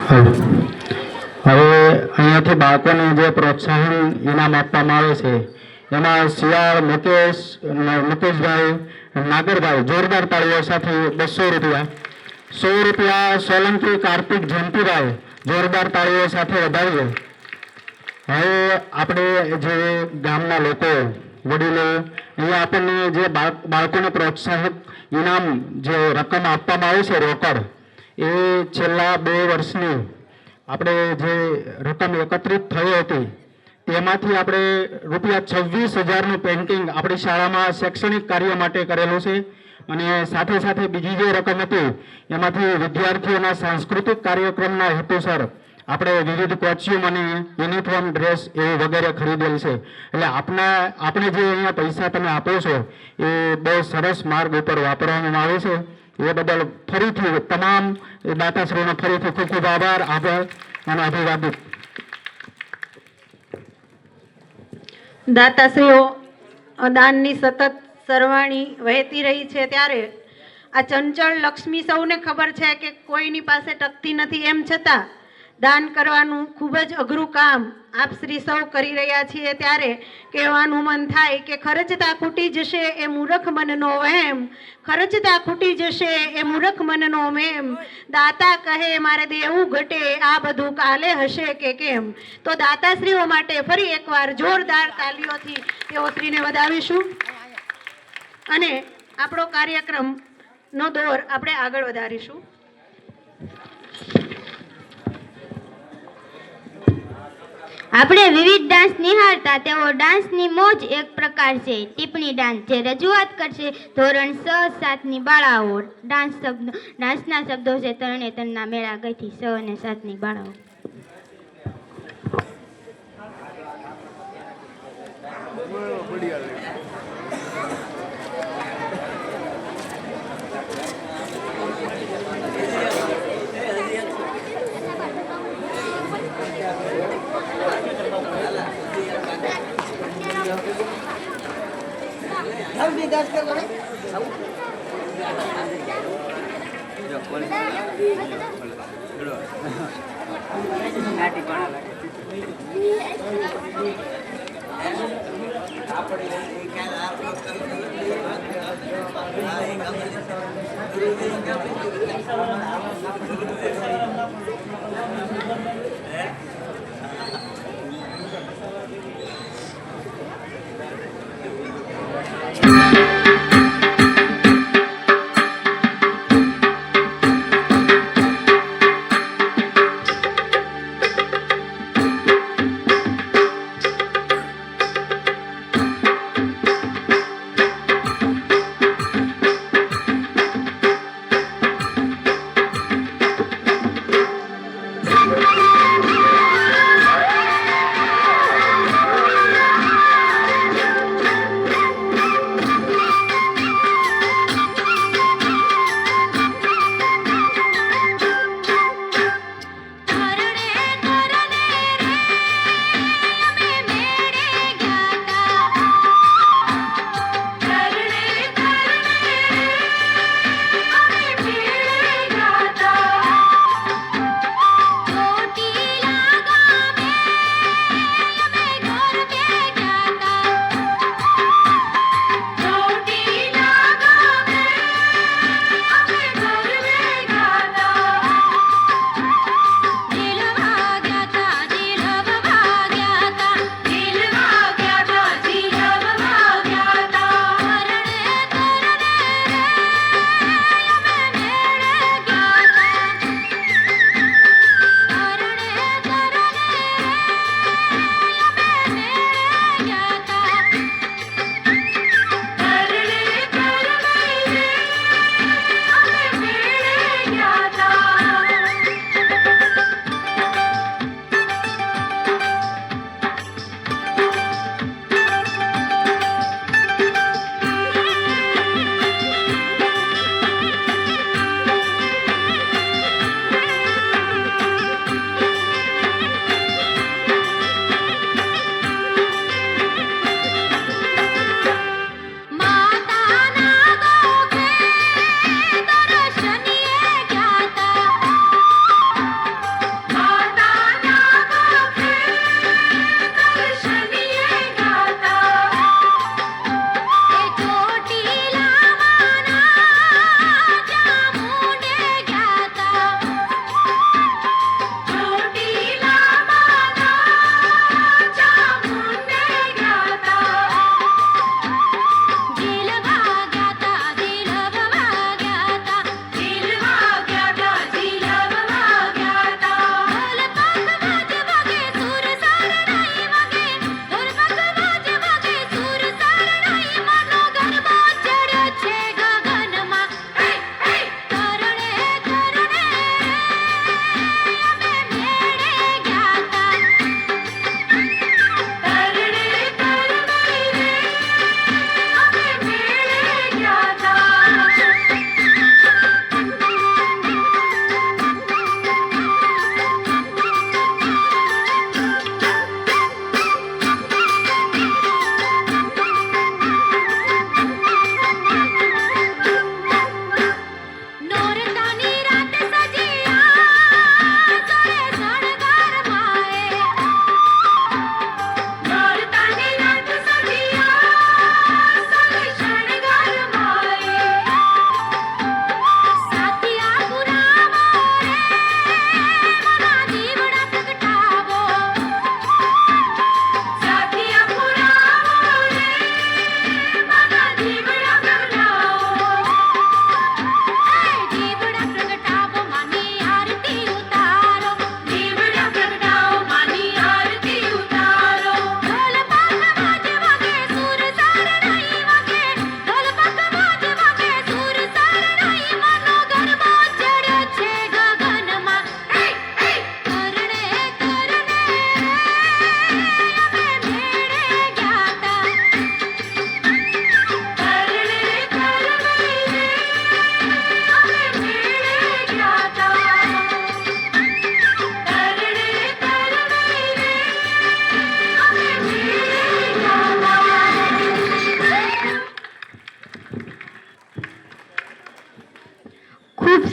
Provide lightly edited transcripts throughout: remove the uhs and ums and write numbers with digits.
હવે અહીંયાથી બાળકોને જે પ્રોત્સાહન ઇનામ આપવામાં આવે છે એમાં શિયાળ મુકેશભાઈ નાગરભાઈ જોરદાર તાળીઓ સાથે 200 રૂપિયા, 100 રૂપિયા સોલંકી કાર્તિક જયંતિભાઈ જોરદાર તાળીઓ સાથે વધારીએ। હવે આપણે જે ગામના લોકો વડીલો અહીંયા આપણને જે બાળકોને પ્રોત્સાહક ઇનામ જે રકમ આપવામાં આવે છે રોકડ એ છેલ્લા 2 વર્ષની આપણે જે રકમ એકત્રિત થઈ હતી તેમાંથી આપણે ₹26,000નું પેન્ટિંગ આપણી શાળામાં શૈક્ષણિક કાર્ય માટે કરેલું છે અને સાથે સાથે બીજી જે રકમ હતી એમાંથી વિદ્યાર્થીઓના સાંસ્કૃતિક કાર્યક્રમના હેતુસર આપણે વિવિધ કોસ્ચ્યુમ અને યુનિફોર્મ ડ્રેસ એ વગેરે ખરીદેલ છે। એટલે આપણે જે અહીંયા પૈસા તમે આપો છો એ બહુ સરસ માર્ગ ઉપર વાપરવામાં આવે છે। એ બદલ ફરીથી તમામ દાતાશ્રીઓનો ફરીથી ખૂબ ખૂબ આભાર અને અભિવાદિત। દાતાશ્રીઓ દાનની સતત સરવાણી વહેતી રહી છે ત્યારે આ ચંચળ લક્ષ્મી સૌને ખબર છે કે કોઈની પાસે ટકતી નથી, એમ છતાં દાન કરવાનું ખૂબ જ અઘરું કામ આપ શ્રી સૌ કરી રહ્યા છીએ ત્યારે કહેવાનું મન થાય કે ખર્ચતા ખૂટી જશે એ મૂર્ખ મનનો વહેમ, ખર્ચતા ખૂટી જશે એ મૂર્ખ મનનો મેમ, દાતા કહે મારે દેવું ઘટે આ બધું કાલે હશે કે કેમ। તો દાતાશ્રીઓ માટે ફરી એકવાર જોરદાર તાલીઓથી તેઓ શ્રીને વધાવીશું અને આપણો કાર્યક્રમનો દોર આપણે આગળ વધારીશું। આપણે વિવિધ ડાન્સ નિહાળતા તેઓ ડાન્સની મોજ એક પ્રકાર છે ટિપ્પણી ડાન્સ જે રજૂઆત કરશે ધોરણ 6-7ની બાળાઓ। ડાન્સના શબ્દો છે તરણેતરના મેળા ગઈથી 6 અને 7ની બાળાઓ।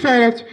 સરસ.